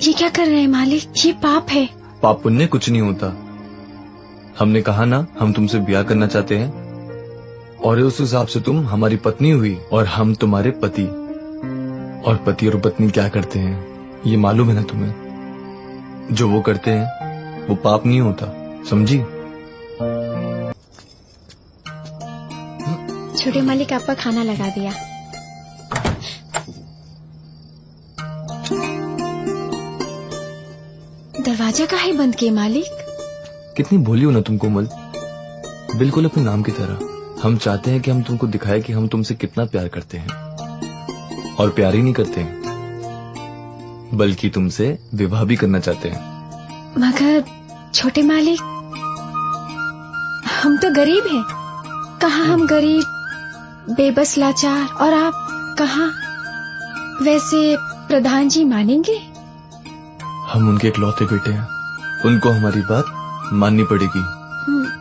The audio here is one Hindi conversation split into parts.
ये क्या कर रहे हैं मालिक? ये पाप है। पाप पुण्य कुछ नहीं होता। हमने कहा ना हम तुमसे ब्याह करना चाहते हैं, और उस हिसाब से तुम हमारी पत्नी हुई और हम तुम्हारे पति। और पति और पत्नी क्या करते हैं ये मालूम है ना तुम्हें? जो वो करते हैं वो पाप नहीं होता, समझी? छोटे मालिक आपका खाना लगा दिया। दरवाजा काहे बंद किए मालिक? कितनी भोली हो ना तुम कोमल, बिल्कुल अपने नाम की तरह। हम चाहते हैं कि हम तुमको दिखाएं कि हम तुमसे कितना प्यार करते हैं, और प्यार ही नहीं करते हैं बल्कि तुमसे विवाह भी करना चाहते हैं। मगर छोटे मालिक, हम तो गरीब हैं। कहाँ हम गरीब, बेबस, लाचार, और आप कहाँ? वैसे प्रधान जी मानेंगे? हम उनके इकलौते बेटे हैं, उनको हमारी बात माननी पड़ेगी।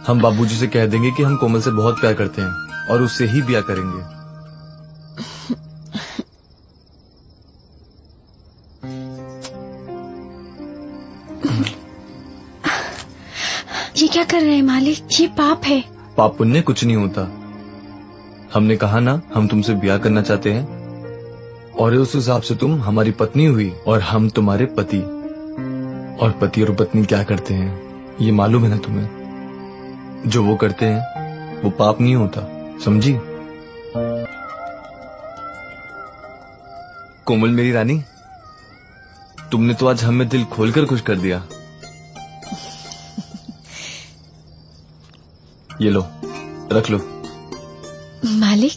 हम बाबूजी से कह देंगे कि हम कोमल से बहुत प्यार करते हैं और उससे ही ब्याह करेंगे। ये क्या कर रहे हैं मालिक? ये पाप है। पाप पुण्य कुछ नहीं होता। हमने कहा ना हम तुमसे ब्याह करना चाहते हैं, और उस हिसाब से तुम हमारी पत्नी हुई और हम तुम्हारे पति। और पति और पत्नी क्या करते हैं ये मालूम है ना तुम्हें? जो वो करते हैं वो पाप नहीं होता, समझी? कोमल मेरी रानी, तुमने तो आज हमें दिल खोलकर खुश कर दिया। ये लो, रख लो। मालिक,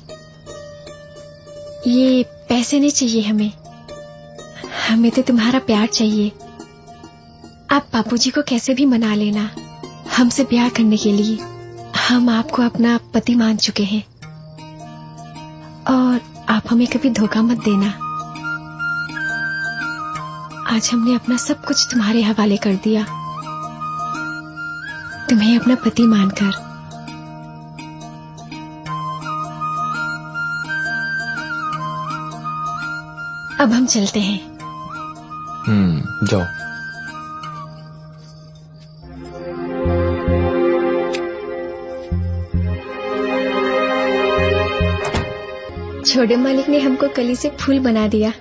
ये पैसे नहीं चाहिए हमें। हमें तो तुम्हारा प्यार चाहिए। आप बापूजी को कैसे भी मना लेना हमसे ब्याह करने के लिए। हम आपको अपना पति मान चुके हैं, और आप हमें कभी धोखा मत देना। आज हमने अपना सब कुछ तुम्हारे हवाले कर दिया, तुम्हें अपना पति मानकर। अब हम चलते हैं। जाओ। छोटे मालिक ने हमको कली से फूल बना दिया।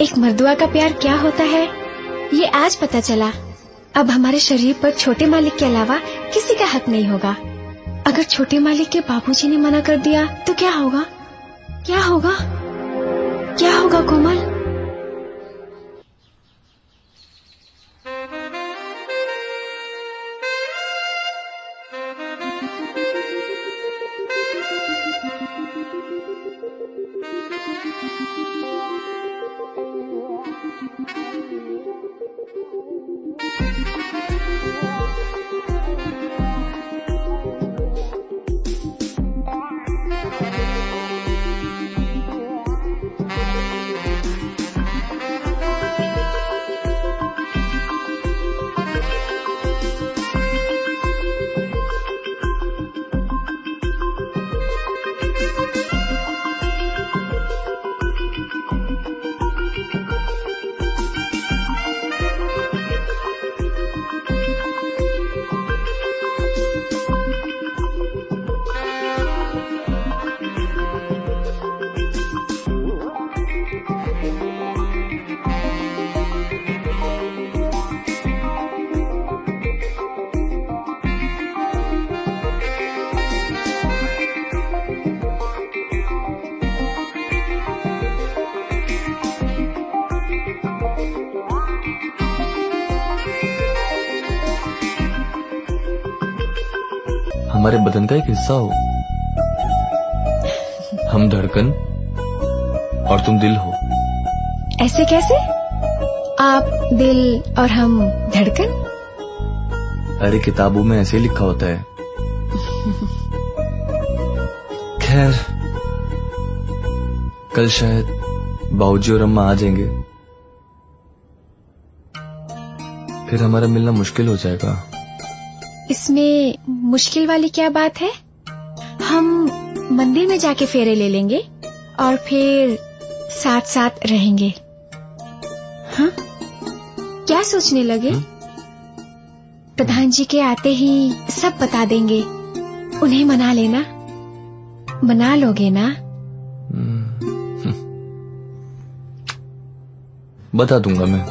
एक मर्दुआ का प्यार क्या होता है ये आज पता चला। अब हमारे शरीर पर छोटे मालिक के अलावा किसी का हक नहीं होगा। अगर छोटे मालिक के बाबूजी ने मना कर दिया तो क्या होगा? क्या होगा? क्या होगा कोमल? हमारे बदन का एक हिस्सा हो। हम धड़कन और तुम दिल हो। ऐसे कैसे? आप दिल और हम धड़कन? अरे किताबों में ऐसे लिखा होता है। खैर, कल शायद बाबूजी और अम्मा आ जाएंगे, फिर हमारा मिलना मुश्किल हो जाएगा। इसमें मुश्किल वाली क्या बात है? हम मंदिर में जाके फेरे ले लेंगे और फिर साथ साथ रहेंगे। हाँ? क्या सोचने लगे? प्रधान जी के आते ही सब बता देंगे। उन्हें मना लेना। मना लोगे ना? बता दूंगा मैं।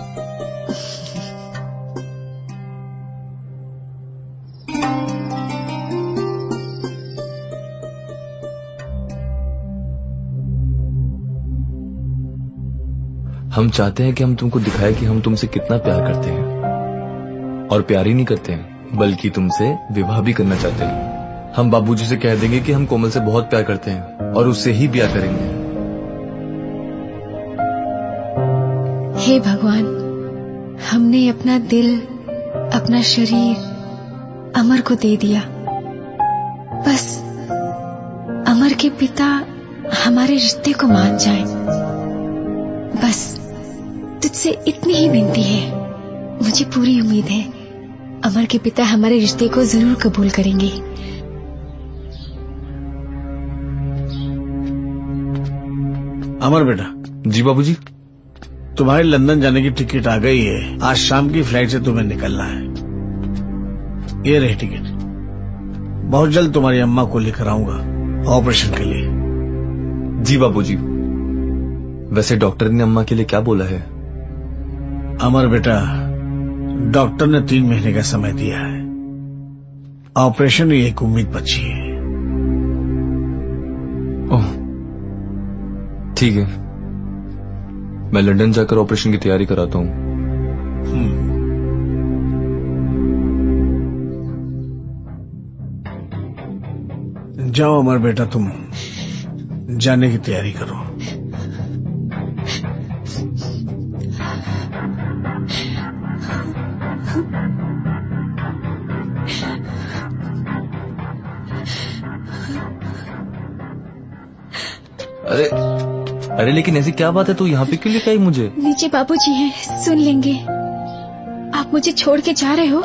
हम चाहते हैं कि हम तुमको दिखाएं कि हम तुमसे कितना प्यार करते हैं, और प्यार ही नहीं करते हैं बल्कि तुमसे विवाह भी करना चाहते हैं। हम बाबूजी से कह देंगे कि हम कोमल से बहुत प्यार करते हैं और उससे ही ब्याह करेंगे। हे भगवान, हमने अपना दिल, अपना शरीर अमर को दे दिया। बस अमर के पिता हमारे रिश्ते को मान जाएं। बस तुझसे इतनी ही विनती है। मुझे पूरी उम्मीद है अमर के पिता हमारे रिश्ते को जरूर कबूल करेंगे। अमर बेटा। जी बाबूजी। तुम्हारे लंदन जाने की टिकट आ गई है। आज शाम की फ्लाइट से तुम्हें निकलना है। ये रही टिकट। बहुत जल्द तुम्हारी अम्मा को लेकर आऊंगा ऑपरेशन के लिए। जी बाबूजी। वैसे डॉक्टर ने अम्मा के लिए क्या बोला है? अमर बेटा, डॉक्टर ने 3 महीने का समय दिया है। ऑपरेशन ही एक उम्मीद बची है। ओह, ठीक है। मैं लंदन जाकर ऑपरेशन की तैयारी कराता हूँ। जाओ अमर बेटा, तुम जाने की तैयारी करो। अरे लेकिन ऐसी क्या बात है? तू यहाँ पे क्यों लेकर आई मुझे? नीचे बाबूजी हैं, सुन लेंगे। आप मुझे छोड़ के जा रहे हो?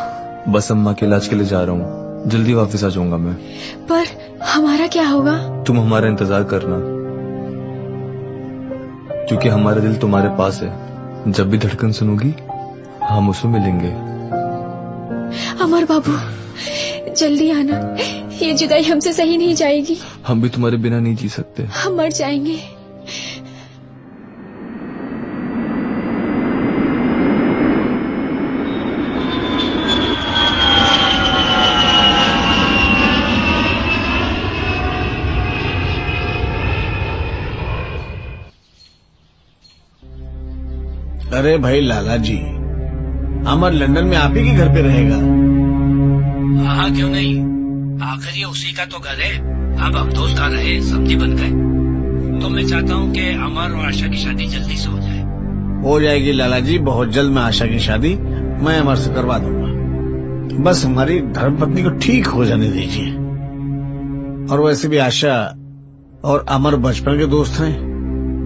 बस अम्मा के इलाज के लिए जा रहा हूँ, जल्दी वापस आ जाऊंगा मैं। पर हमारा क्या होगा? तुम हमारा इंतजार करना, क्योंकि हमारा दिल तुम्हारे पास है। जब भी धड़कन सुनोगी हम उसमें मिलेंगे। अमर बाबू, जल्दी आना। ये जुदाई हमसे सही नहीं जाएगी। हम भी तुम्हारे बिना नहीं जी सकते। हम मर जाएंगे। अरे भाई लाला जी, अमर लंदन में आप ही के घर पे रहेगा? हाँ, क्यों नहीं। आखिर ये उसी का तो घर है। अब हम दोस्त आ रहे, समझी बन गए। तो मैं चाहता हूँ कि अमर और आशा की शादी जल्दी से हो जाए। हो जाएगी लाला जी, बहुत जल्द मैं आशा की शादी मैं अमर से करवा दूंगा। बस हमारी धर्मपत्नी को ठीक हो जाने दीजिए। और वैसे भी आशा और अमर बचपन के दोस्त हैं।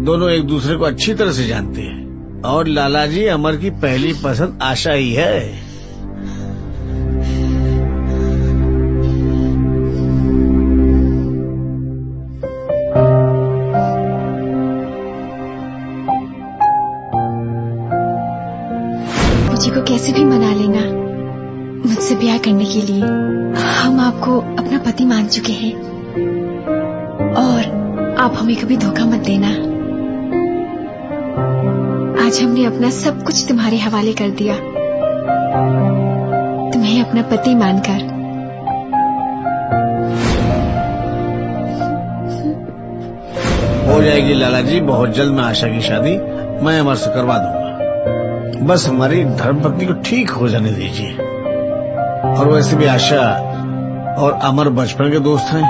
दोनों एक दूसरे को अच्छी तरह से जानते हैं। और लाला जी, अमर की पहली पसंद आशा ही है। मुझे को कैसे भी मना लेना मुझसे ब्याह करने के लिए। हम आपको अपना पति मान चुके हैं और आप हमें कभी धोखा मत देना। आज हमने अपना सब कुछ तुम्हारे हवाले कर दिया, तुम्हें अपना पति मानकर। हो जाएगी लाला जी, बहुत जल्द मैं आशा की शादी मैं अमर से करवा दूंगा। बस हमारी धर्मपत्नी को ठीक हो जाने दीजिए। और वैसे भी आशा और अमर बचपन के दोस्त हैं।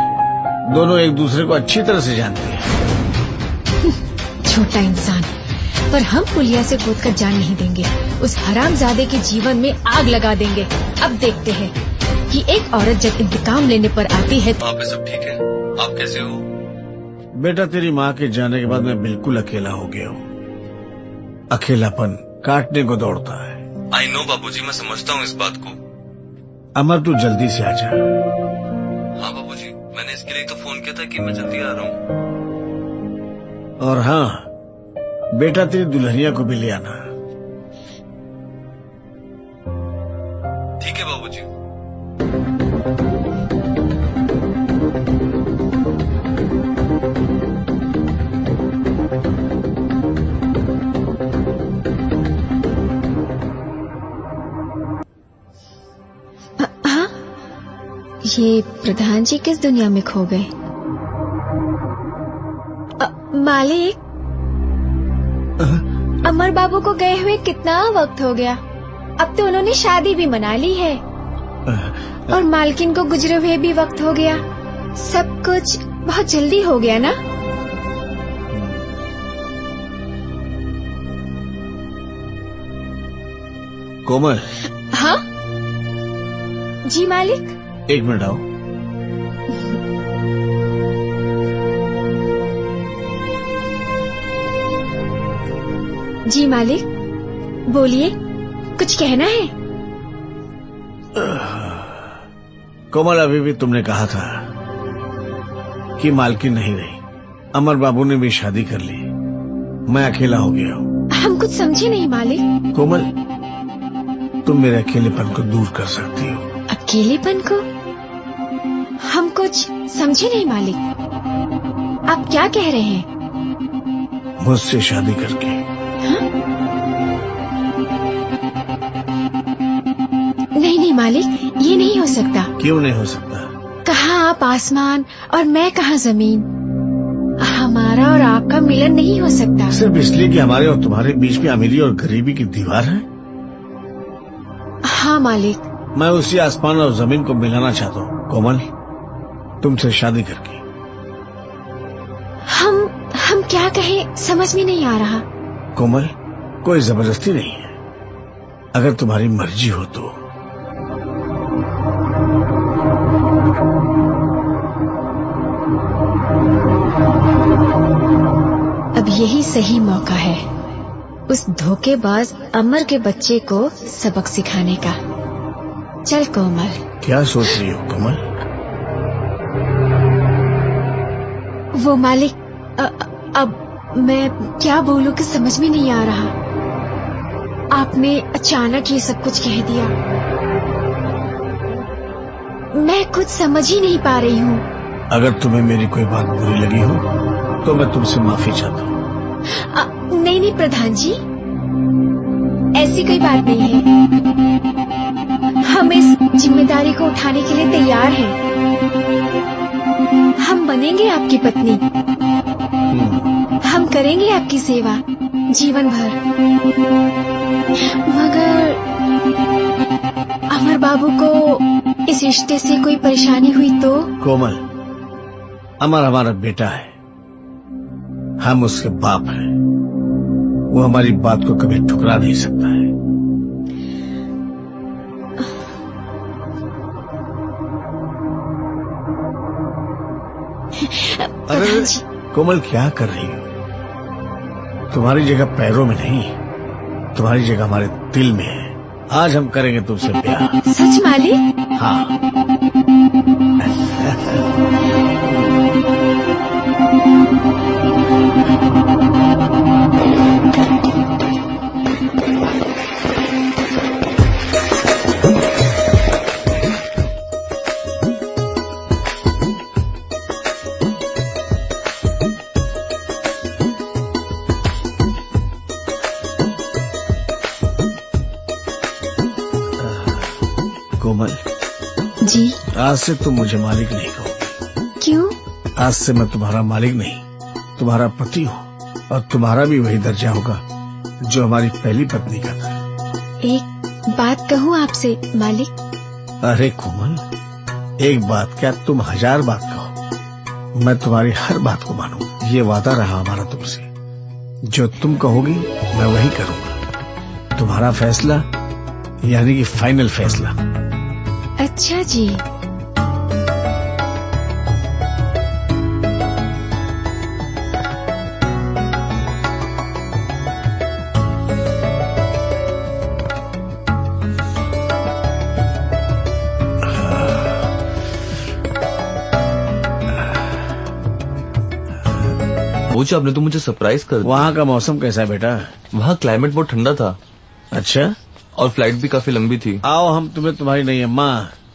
दोनों एक दूसरे को अच्छी तरह से जानते हैं। छोटा इंसान, पर हम पुलिया से कूदकर जान नहीं देंगे। उस हरामजादे के जीवन में आग लगा देंगे। अब देखते हैं कि एक औरत जब इंतकाम लेने पर आती है। वहाँ पे सब ठीक है? आप कैसे हो? बेटा, तेरी माँ के जाने के बाद मैं बिल्कुल अकेला हो गया हूँ। अकेलापन काटने को दौड़ता है। आई नो बाबूजी, मैं समझता हूँ इस बात को। अमर, तू जल्दी से आ जा। हाँ बाबूजी, मैंने इसके लिए तो फोन किया था कि मैं जल्दी आ रहा हूँ। और हाँ बेटा, तेरी दुल्हनिया को भी ले आना। ये प्रधान जी किस दुनिया में खो गए? मालिक, अमर बाबू को गए हुए कितना वक्त हो गया। अब तो उन्होंने शादी भी मना ली है और मालकिन को गुजरे हुए भी वक्त हो गया। सब कुछ बहुत जल्दी हो गया ना? कोमल। हाँ जी मालिक। एक मिनट आओ। जी मालिक, बोलिए, कुछ कहना है? कोमल, अभी भी तुमने कहा था कि मालकिन नहीं रही, अमर बाबू ने भी शादी कर ली, मैं अकेला हो गया हूँ। हम कुछ समझे नहीं मालिक। कोमल, तुम मेरे अकेलेपन को दूर कर सकती हो। अकेलेपन को? हम कुछ समझे नहीं मालिक, आप क्या कह रहे हैं? मुझसे शादी करके। हाँ? नहीं नहीं मालिक, ये नहीं हो सकता। क्यों नहीं हो सकता? कहाँ आप आसमान और मैं कहाँ जमीन। हमारा और आपका मिलन नहीं हो सकता। सिर्फ इसलिए कि हमारे और तुम्हारे बीच में अमीरी और गरीबी की दीवार है? हाँ मालिक। मैं उसी आसमान और जमीन को मिलाना चाहता हूँ कोमल, तुमसे शादी करके। हम क्या कहें समझ में नहीं आ रहा। कोमल, कोई जबरदस्ती नहीं है, अगर तुम्हारी मर्जी हो तो। अब यही सही मौका है उस धोखेबाज अमर के बच्चे को सबक सिखाने का। चल कोमल। क्या सोच रही हो कोमल? वो मालिक, अब मैं क्या बोलूं कि समझ में नहीं आ रहा। आपने अचानक ये सब कुछ कह दिया, मैं कुछ समझ ही नहीं पा रही हूँ। अगर तुम्हें मेरी कोई बात बुरी लगी हो तो मैं तुमसे माफी चाहता हूँ। नहीं नहीं प्रधान जी, ऐसी कोई बात नहीं है। हम इस जिम्मेदारी को उठाने के लिए तैयार हैं। हम बनेंगे आपकी पत्नी, हम करेंगे आपकी सेवा जीवन भर। मगर अमर बाबू को इस रिश्ते से कोई परेशानी हुई तो? कोमल, अमर हमारा बेटा है, हम उसके बाप हैं, वो हमारी बात को कभी ठुकरा नहीं सकता है। अरे कोमल, क्या कर रही हो? तुम्हारी जगह पैरों में नहीं, तुम्हारी जगह हमारे दिल में है। आज हम करेंगे तुमसे प्यार। सच मालिक? हाँ। कोमल जी। आज से तुम मुझे मालिक नहीं कहोगी। क्यों? आज से मैं तुम्हारा मालिक नहीं, तुम्हारा पति हूँ, और तुम्हारा भी वही दर्जा होगा जो हमारी पहली पत्नी का था। एक बात कहूँ आपसे मालिक? अरे कोमल, एक बात क्या, तुम 1000 बात कहो, मैं तुम्हारी हर बात को मानूं। ये वादा रहा हमारा तुमसे, जो तुम कहोगी मैं वही करूंगा। तुम्हारा फैसला यानी कि फाइनल फैसला। अच्छा जी। पूछा आपने तो मुझे सरप्राइज कर दिया। वहाँ का मौसम कैसा है बेटा? वहाँ क्लाइमेट बहुत ठंडा था। अच्छा, और फ्लाइट भी काफी लंबी थी। आओ हम तुम्हें तुम्हारी नई अम्मा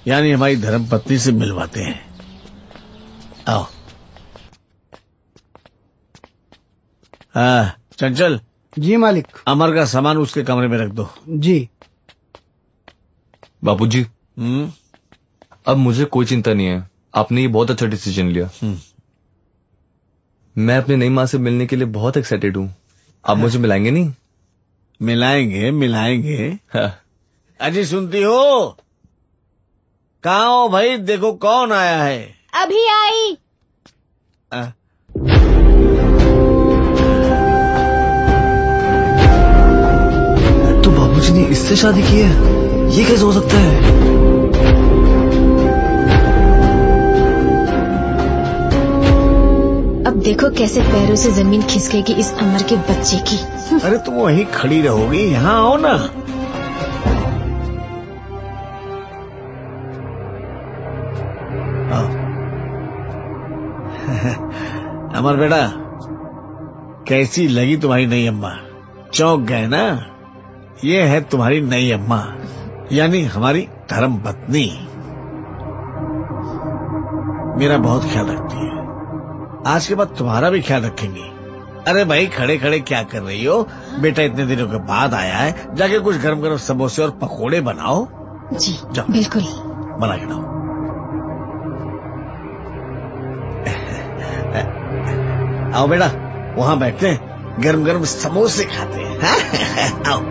यानी हमारी धर्म पत्नी से मिलवाते हैं। आओ। चंचल। जी मालिक। अमर का सामान उसके कमरे में रख दो। जी। बापूजी, अब मुझे कोई चिंता नहीं है, आपने ये बहुत अच्छा डिसीजन लिया। मैं अपनी नई माँ से मिलने के लिए बहुत एक्साइटेड हूँ। आप मुझे मिलाएंगे नहीं? मिलाएंगे। हाँ। अजी सुनती हो? कहाँ हो भाई? देखो कौन आया है। अभी आई। तो बाबूजी ने इससे शादी की है? ये कैसे हो सकता है? अब देखो कैसे पैरों से जमीन खिसकेगी इस अमर के बच्चे की। अरे तुम वहीं खड़ी रहोगी? यहाँ आओ ना। आओ। अमर बेटा, कैसी लगी तुम्हारी नई अम्मा? चौंक गए ना? ये है तुम्हारी नई अम्मा, यानी हमारी धर्म पत्नी। मेरा बहुत ख्याल रखती है, आज के बाद तुम्हारा भी ख्याल रखेंगी। अरे भाई खड़े खड़े क्या कर रही हो? बेटा इतने दिनों के बाद आया है, जाके कुछ गरम गरम समोसे और पकोड़े बनाओ। जी जाओ। बिल्कुल। बना के लाओ। आओ बेटा, वहां बैठते हैं, गरम गरम समोसे खाते हैं। हाँ? आओ।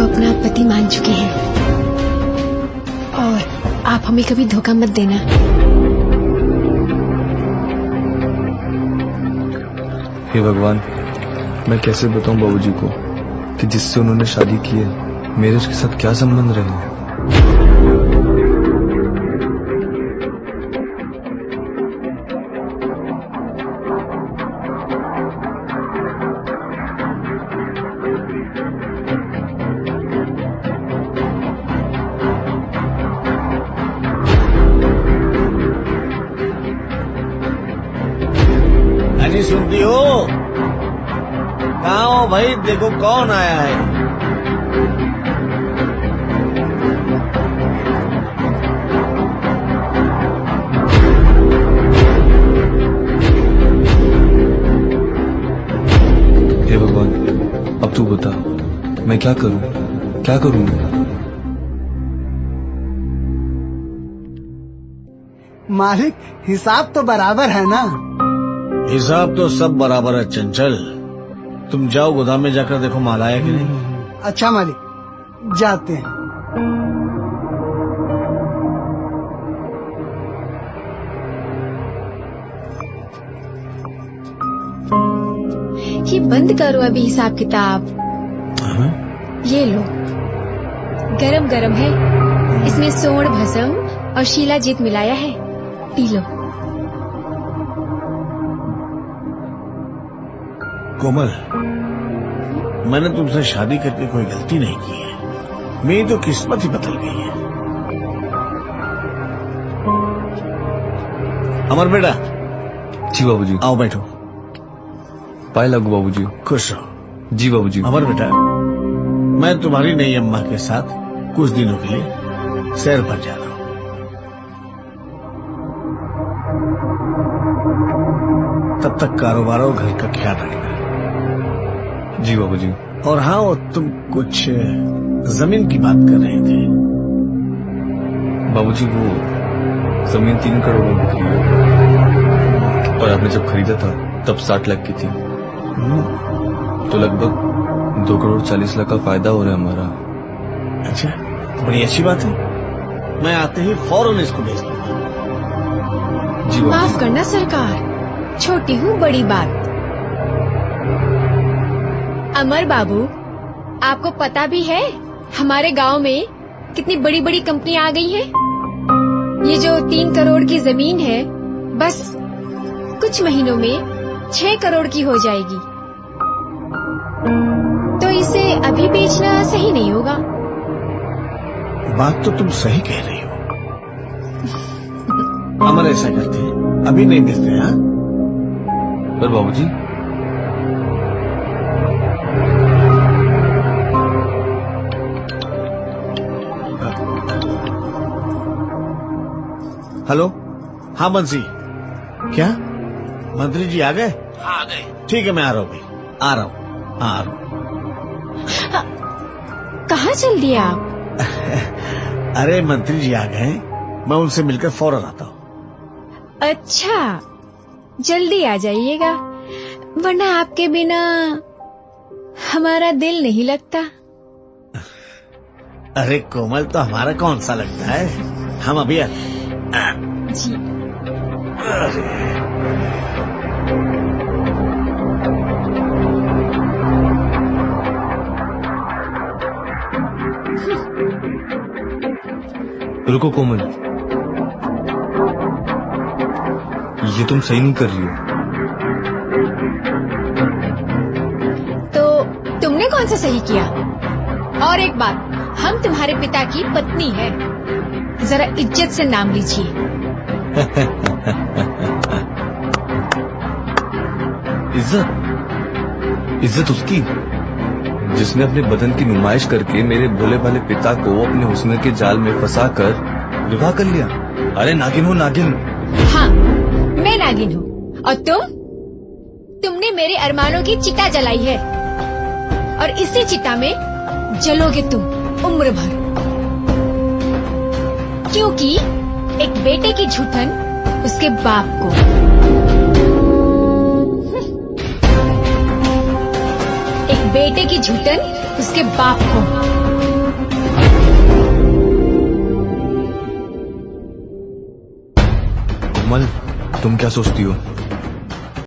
अपना पति मान चुके हैं और आप हमें कभी धोखा मत देना। हे भगवान, मैं कैसे बताऊं बाबूजी को कि जिससे उन्होंने शादी की है मेरे उसके साथ क्या संबंध रहे हैं। अजी सुनती हो? कहाँ हो भाई? देखो कौन आया है। हे भगवान, अब तू बता मैं क्या करूं? क्या करूं मैं? मालिक, हिसाब तो बराबर है ना? हिसाब तो सब बराबर है चंचल। तुम जाओ गोदाम में जाकर देखो माल आया कि नहीं। अच्छा मालिक, जाते हैं। ये बंद करो अभी हिसाब किताब। ये लो, गरम गरम है, इसमें सोंड भस्म और शीलाजीत मिलाया है, पी लो। कोमल, मैंने तुमसे शादी करके कोई गलती नहीं की है, मेरी तो किस्मत ही बदल गई है। अमर बेटा। जी बाबूजी। आओ बैठो। पाए लागू बाबूजी। खुश रहो। जी बाबूजी। अमर बेटा, मैं तुम्हारी नई अम्मा के साथ कुछ दिनों के लिए सैर पर जा रहा हूँ। तब तक कारोबार और घर का ख्याल रखना। जी बाबूजी। और हाँ, वो तुम कुछ जमीन की बात कर रहे थे। बाबूजी, वो जमीन 3 करोड़ में बिकी है और आपने जब खरीदा था तब 60 लाख की थी, तो लगभग 2 करोड़ 40 लाख का फायदा हो रहा है हमारा। अच्छा, बड़ी अच्छी बात है। मैं आते ही फौरन इसको भेज दूंगा। जी बाबूजी। माफ करना सरकार, छोटी हूँ बड़ी बात। अमर बाबू, आपको पता भी है हमारे गांव में कितनी बड़ी बड़ी कंपनियां आ गई हैं? ये जो 3 करोड़ की जमीन है बस कुछ महीनों में 6 करोड़ की हो जाएगी। तो इसे अभी बेचना सही नहीं होगा। बात तो तुम सही कह रही हो। अमर ऐसा करते हैं, अभी नहीं बेचते। हाँ, पर बाबूजी, हेलो। हाँ बंसी, क्या मंत्री जी आ गए? हाँ आ गए। ठीक है, मैं आ रहा हूँ, आ रहा हूँ। हाँ, आ रहा हूँ। कहाँ चल दिए आप? अरे मंत्री जी आ गए, मैं उनसे मिलकर फौरन आता हूँ। अच्छा, जल्दी आ जाइएगा, वरना आपके बिना हमारा दिल नहीं लगता। अरे कोमल, तो हमारा कौन सा लगता है, हम अभी जी। रुको कोमल, ये तुम सही नहीं कर रही हो। तो तुमने कौन सा सही किया? और एक बात, हम तुम्हारे पिता की पत्नी है, जरा इज्जत से नाम लीजिए। इज्जत? इज्जत उसकी जिसने अपने बदन की नुमाइश करके मेरे भोले भाले पिता को अपने हुस्न के जाल में फंसाकर विवाह कर लिया। अरे नागिन हो नागिन। हाँ, मैं नागिन हूँ। और तुमने मेरे अरमानों की चिता जलाई है, और इसी चिता में जलोगे तुम उम्र भर। क्योंकि एक बेटे की झूठन उसके बाप को। एक बेटे की झूठन उसके बाप को। कोमल, तुम क्या सोचती हो?